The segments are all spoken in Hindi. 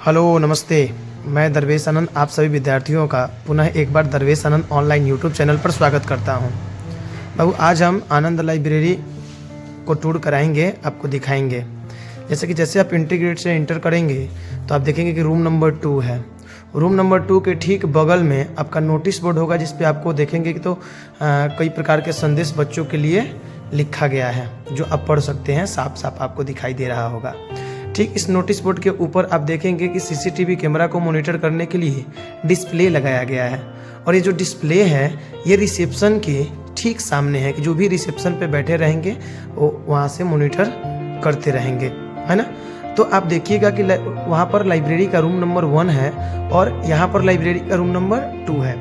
हेलो नमस्ते। मैं दरवेश आनंद आप सभी विद्यार्थियों का पुनः एक बार दरवेश आनंद ऑनलाइन यूट्यूब चैनल पर स्वागत करता हूं। बाबू आज हम आनंद लाइब्रेरी को टूर कराएंगे, आपको दिखाएंगे। जैसे आप इंटीग्रेट से इंटर करेंगे तो आप देखेंगे कि रूम नंबर 2 है। रूम नंबर 2 के ठीक बगल में आपका नोटिस बोर्ड होगा, जिस पे आपको देखेंगे कि तो कई प्रकार के संदेश बच्चों के लिए लिखा गया है जो आप पढ़ सकते हैं। साफ साफ आपको दिखाई दे रहा होगा। ठीक इस नोटिस बोर्ड के ऊपर आप देखेंगे कि सीसीटीवी कैमरा को मॉनिटर करने के लिए डिस्प्ले लगाया गया है। और ये जो डिस्प्ले है ये रिसेप्शन के ठीक सामने है कि जो भी रिसेप्शन पे बैठे रहेंगे वो वहाँ से मॉनिटर करते रहेंगे, है ना। तो आप देखिएगा कि वहाँ पर लाइब्रेरी का रूम नंबर 1 है और यहाँ पर लाइब्रेरी का रूम नंबर 2 है।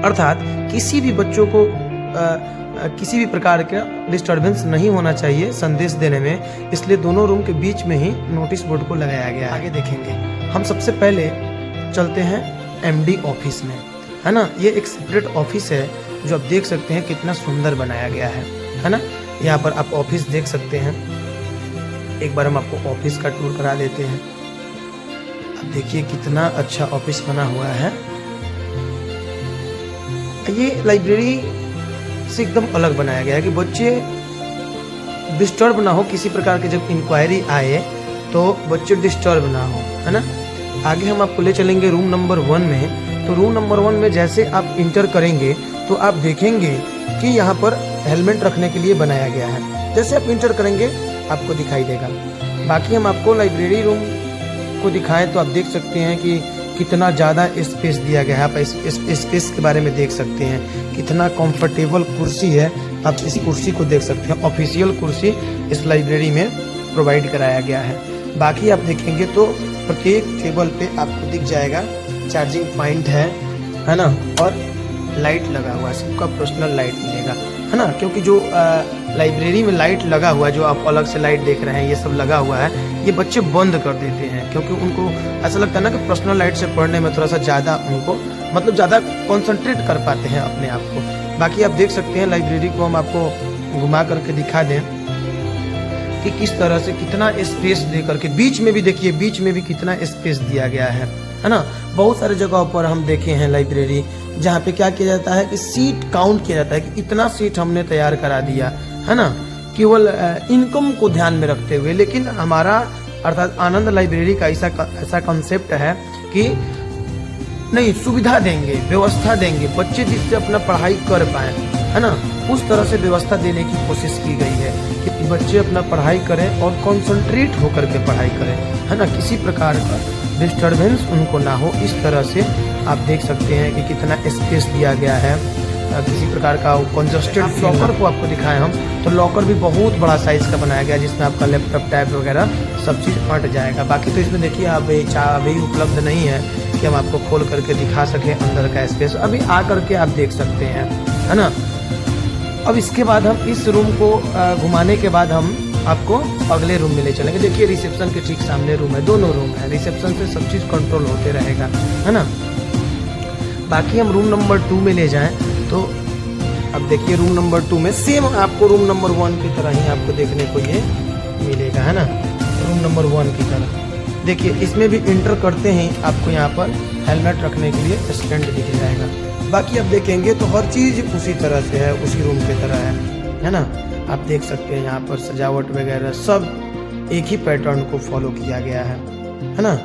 अर्थात किसी भी बच्चों को किसी भी प्रकार का डिस्टर्बेंस नहीं होना चाहिए संदेश देने में, इसलिए दोनों रूम के बीच में ही नोटिस बोर्ड को लगाया गया है। आगे देखेंगे हम सबसे पहले चलते हैं एमडी ऑफिस में, है ना। ये एक सेपरेट ऑफिस है जो आप देख सकते हैं कितना सुंदर बनाया गया है ना। यहाँ पर आप ऑफिस देख सकते हैं। एक बार हम आपको ऑफिस का टूर करा देते हैं। आप देखिए कितना अच्छा ऑफिस बना हुआ है। ये लाइब्रेरी से एकदम अलग बनाया गया है कि बच्चे डिस्टर्ब ना हो, किसी प्रकार की जब इंक्वायरी आए तो बच्चे डिस्टर्ब ना हो, है ना। आगे हम आपको ले चलेंगे रूम नंबर 1 में। तो रूम नंबर 1 में जैसे आप इंटर करेंगे तो आप देखेंगे कि यहाँ पर हेलमेट रखने के लिए बनाया गया है। जैसे आप इंटर करेंगे आपको दिखाई देगा। बाकी हम आपको लाइब्रेरी रूम को दिखाएं तो आप देख सकते हैं कि कितना ज़्यादा स्पेस दिया गया है। आप इस स्पेस के बारे में देख सकते हैं कितना कंफर्टेबल कुर्सी है। आप इस कुर्सी को देख सकते हैं। ऑफिशियल कुर्सी इस लाइब्रेरी में प्रोवाइड कराया गया है। बाकी आप देखेंगे तो प्रत्येक टेबल पे आपको दिख जाएगा चार्जिंग पॉइंट है ना। और लाइट लगा हुआ है, सबका पर्सनल लाइट मिलेगा, है ना। क्योंकि जो लाइब्रेरी में लाइट लगा हुआ है, जो आप अलग से लाइट देख रहे हैं, ये सब लगा हुआ है, ये बच्चे बंद कर देते हैं क्योंकि उनको ऐसा लगता है ना कि पर्सनल लाइट से पढ़ने में थोड़ा सा ज़्यादा उनको मतलब ज़्यादा कॉन्सेंट्रेट कर पाते हैं अपने आप को। बाकी आप देख सकते हैं लाइब्रेरी को हम आपको घुमा करके दिखा दें कि किस तरह से कितना स्पेस दे करके बीच में भी देखिए, बीच में भी कितना स्पेस दिया गया है ना। बहुत सारे जगहों पर हम देखे हैं लाइब्रेरी जहाँ पे क्या किया जाता है कि सीट काउंट किया जाता है कि इतना सीट हमने तैयार करा दिया, है ना, केवल इनकम को ध्यान में रखते हुए। लेकिन हमारा अर्थात आनंद लाइब्रेरी का ऐसा कॉन्सेप्ट है कि नहीं, सुविधा देंगे, व्यवस्था देंगे, बच्चे जिससे अपना पढ़ाई कर पाए, है ना, उस तरह से व्यवस्था देने की कोशिश की गई है कि बच्चे अपना पढ़ाई करें और कंसंट्रेट होकर के पढ़ाई करें, है ना। किसी प्रकार का डिस्टर्बेंस उनको ना हो, इस तरह से आप देख सकते हैं कि कितना स्पेस दिया गया है। किसी प्रकार का कंजस्टेड लॉकर को आपको दिखाएं हम तो लॉकर भी बहुत बड़ा साइज का बनाया गया है जिसमें आपका लैपटॉप टैब वगैरह सब चीज़ अट जाएगा। बाकी तो इसमें देखिए अभी उपलब्ध नहीं है कि हम आपको खोल करके दिखा सकें अंदर का स्पेस। अभी आ करके आप देख सकते हैं, है ना। अब इसके बाद हम इस रूम को घुमाने के बाद हम आपको अगले रूम में ले चलेंगे। देखिए रिसेप्शन के ठीक सामने रूम है, दोनों रूम है। रिसेप्शन से सब चीज़ कंट्रोल होते रहेगा, है ना। बाकी हम रूम नंबर 2 में ले जाएं तो अब देखिए रूम नंबर 2 में सेम आपको रूम नंबर 1 की तरह ही आपको देखने को ये मिलेगा, है ना। रूम नंबर 1 की तरह देखिए, इसमें भी इंटर करते ही आपको यहाँ पर हेलमेट रखने के लिए स्टैंड दिख जाएगा। बाकी आप देखेंगे तो हर चीज़ उसी तरह से है, उसी रूम की तरह है ना। आप देख सकते हैं यहाँ पर सजावट वगैरह सब एक ही पैटर्न को फॉलो किया गया है ना।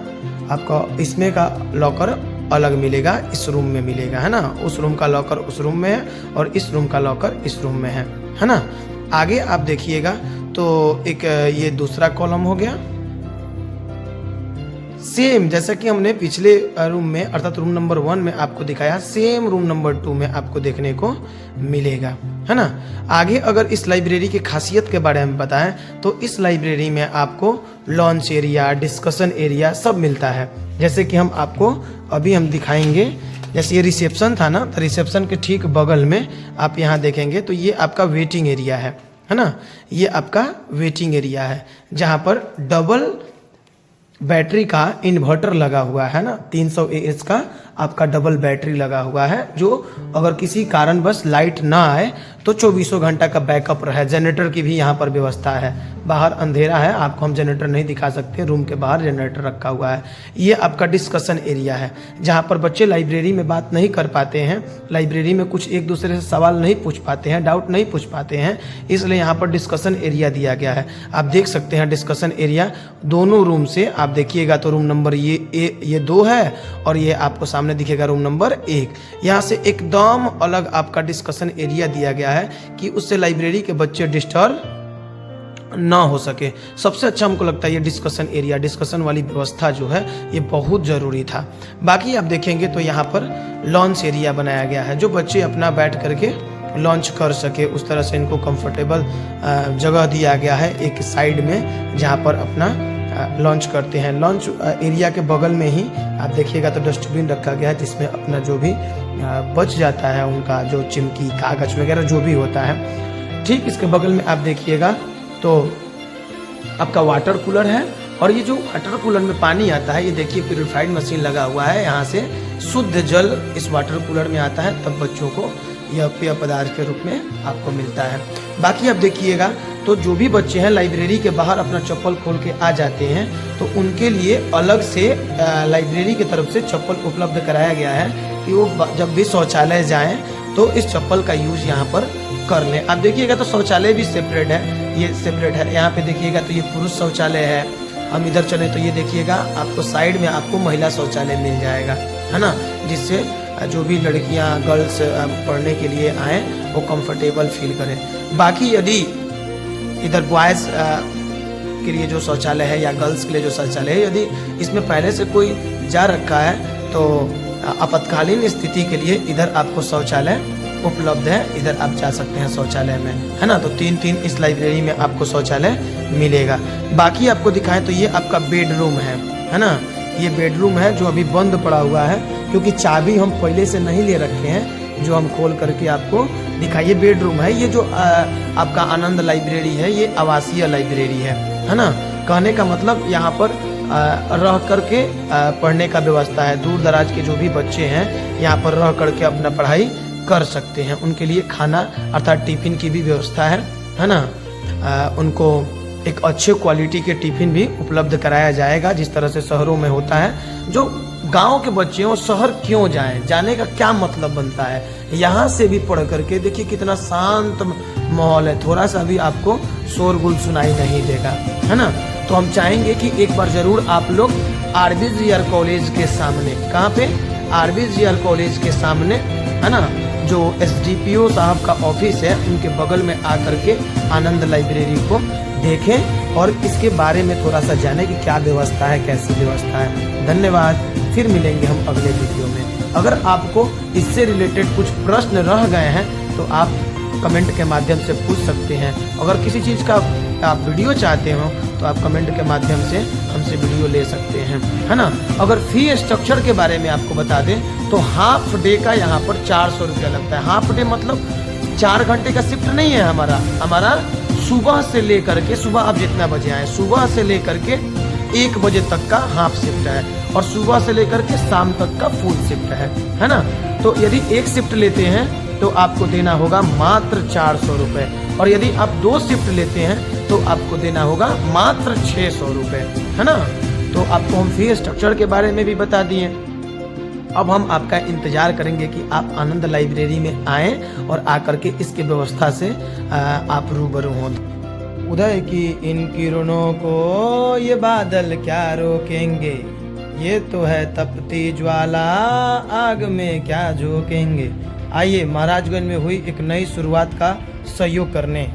आपका इसमें का लॉकर अलग मिलेगा, इस रूम में मिलेगा, है ना। उस रूम का लॉकर उस रूम में है और इस रूम का लॉकर इस रूम में है ना। आगे आप देखिएगा तो एक ये दूसरा कॉलम हो गया। सेम जैसा कि हमने पिछले रूम में अर्थात रूम नंबर 1 में आपको दिखाया, सेम रूम नंबर 2 में आपको देखने को मिलेगा, है ना। आगे अगर इस लाइब्रेरी की खासियत के बारे में बताएं तो इस लाइब्रेरी में आपको लॉन्च एरिया, डिस्कशन एरिया सब मिलता है। जैसे कि हम आपको अभी हम दिखाएंगे। जैसे ये रिसेप्शन था ना, तो रिसेप्शन के ठीक बगल में आप यहाँ देखेंगे तो ये आपका वेटिंग एरिया है ना। ये आपका वेटिंग एरिया है जहाँ पर डबल बैटरी का इन्वर्टर लगा हुआ है ना। 300 AH का आपका डबल बैटरी लगा हुआ है, जो अगर किसी कारणवश लाइट ना आए तो 24 घंटा का बैकअप रहे। जनरेटर की भी यहाँ पर व्यवस्था है। बाहर अंधेरा है, आपको हम जनरेटर नहीं दिखा सकते, रूम के बाहर जनरेटर रखा हुआ है। ये आपका डिस्कशन एरिया है, जहाँ पर बच्चे लाइब्रेरी में बात नहीं कर पाते हैं, लाइब्रेरी में कुछ एक दूसरे से सवाल नहीं पूछ पाते हैं, डाउट नहीं पूछ पाते हैं, इसलिए यहाँ पर डिस्कशन एरिया दिया गया है। आप देख सकते हैं डिस्कशन एरिया दोनों रूम से आप देखिएगा तो रूम नंबर ये 2 है और ये आपको सामने दिखेगा रूम नंबर 1। यहाँ से एकदम अलग आपका डिस्कशन एरिया दिया गया है कि उससे लाइब्रेरी के बच्चे डिस्टर्ब ना हो सके। सबसे अच्छा हमको लगता है ये डिस्कशन एरिया, डिस्कशन वाली व्यवस्था जो है ये बहुत ज़रूरी था। बाकी आप देखेंगे तो यहाँ पर लॉन्च एरिया बनाया गया है, जो बच्चे अपना बैठ करके लॉन्च कर सके, उस तरह से इनको कंफर्टेबल जगह दिया गया है एक साइड में, जहाँ पर अपना लॉन्च करते हैं। लॉन्च एरिया के बगल में ही आप देखिएगा तो डस्टबिन रखा गया है, जिसमें अपना जो भी बच जाता है उनका जो चिमकी कागज वगैरह जो भी होता है। ठीक इसके बगल में आप देखिएगा तो आपका वाटर कूलर है, और ये जो वाटर कूलर में पानी आता है, ये देखिए प्यूरिफाइड मशीन लगा हुआ है, यहाँ से शुद्ध जल इस वाटर कूलर में आता है, तब बच्चों को यह पेय पदार्थ के रूप में आपको मिलता है। बाकी आप देखिएगा तो जो भी बच्चे हैं लाइब्रेरी के बाहर अपना चप्पल खोल के आ जाते हैं, तो उनके लिए अलग से लाइब्रेरी की तरफ से चप्पल उपलब्ध कराया गया है कि वो जब भी शौचालय जाएं तो इस चप्पल का यूज यहाँ पर कर लें। आप देखिएगा तो शौचालय भी सेपरेट है, ये सेपरेट है। यहाँ पे देखिएगा तो ये पुरुष शौचालय है, हम इधर चले तो ये देखिएगा आपको साइड में आपको महिला शौचालय मिल जाएगा, है ना, जिससे जो भी लड़कियां गर्ल्स पढ़ने के लिए आए वो कंफर्टेबल फील करें। बाकी यदि इधर बॉयज़ के लिए जो शौचालय है या गर्ल्स के लिए जो शौचालय है, यदि इसमें पहले से कोई जा रखा है तो आपातकालीन स्थिति के लिए इधर आपको शौचालय उपलब्ध है, इधर आप जा सकते हैं शौचालय में, है ना। तो 3 इस लाइब्रेरी में आपको शौचालय मिलेगा। बाकी आपको दिखाएं तो ये आपका बेडरूम है ना, ये बेडरूम है जो अभी बंद पड़ा हुआ है, क्योंकि चाबी हम पहले से नहीं ले रखे हैं, जो हम खोल करके आपको दिखाइए। बेडरूम है ये जो आपका आनंद लाइब्रेरी है, ये आवासीय लाइब्रेरी है ना। कहने का मतलब यहाँ पर रह करके पढ़ने का व्यवस्था है। दूर दराज के जो भी बच्चे हैं यहाँ पर रह करके अपना पढ़ाई कर सकते हैं। उनके लिए खाना अर्थात टिफिन की भी व्यवस्था है ना। उनको एक अच्छे क्वालिटी के टिफिन भी उपलब्ध कराया जाएगा, जिस तरह से शहरों में होता है। जो गांव के बच्चे हैं वो शहर क्यों जाएं, जाने का क्या मतलब बनता है। यहाँ से भी पढ़ करके देखिए कितना शांत माहौल है, थोड़ा सा भी आपको शोरगुल सुनाई नहीं देगा, है ना। तो हम चाहेंगे कि एक बार जरूर आप लोग RBGR कॉलेज के सामने, कहाँ पे, RBGR कॉलेज के सामने, है ना, जो SDPO साहब का ऑफिस है उनके बगल में आकर के आनंद लाइब्रेरी को देखें और इसके बारे में थोड़ा सा जाने कि क्या व्यवस्था है, कैसी व्यवस्था है। धन्यवाद, फिर मिलेंगे हम अगले वीडियो में। अगर आपको इससे रिलेटेड कुछ प्रश्न रह गए हैं तो आप कमेंट के माध्यम से पूछ सकते हैं। अगर किसी चीज़ का आप वीडियो चाहते हो तो आप कमेंट के माध्यम से हमसे वीडियो ले सकते हैं, है ना। अगर फी स्ट्रक्चर के बारे में आपको बता दें तो हाफ डे का यहाँ पर 400 रुपया लगता है। हाफ डे मतलब 4 घंटे का शिफ्ट नहीं है हमारा सुबह से लेकर के, सुबह आप जितना बजे आए, सुबह से लेकर के 1 बजे तक का हाफ शिफ्ट है और सुबह से लेकर के शाम तक का फुल शिफ्ट है ना। तो यदि एक शिफ्ट लेते हैं तो आपको देना होगा मात्र 400 रुपये, और यदि आप 2 शिफ्ट लेते हैं तो आपको देना होगा मात्र 600 रुपये, है ना। तो आपको हम फी स्ट्रक्चर के बारे में भी बता दिए। अब हम आपका इंतजार करेंगे कि आप आनंद लाइब्रेरी में आएँ और आकर के इसकी व्यवस्था से आप रूबरू हों। उदय की इन किरणों को ये बादल क्या रोकेंगे, ये तो है तपती ज्वाला, आग में क्या झोंकेंगे। आइए महाराजगंज में हुई एक नई शुरुआत का सहयोग करने।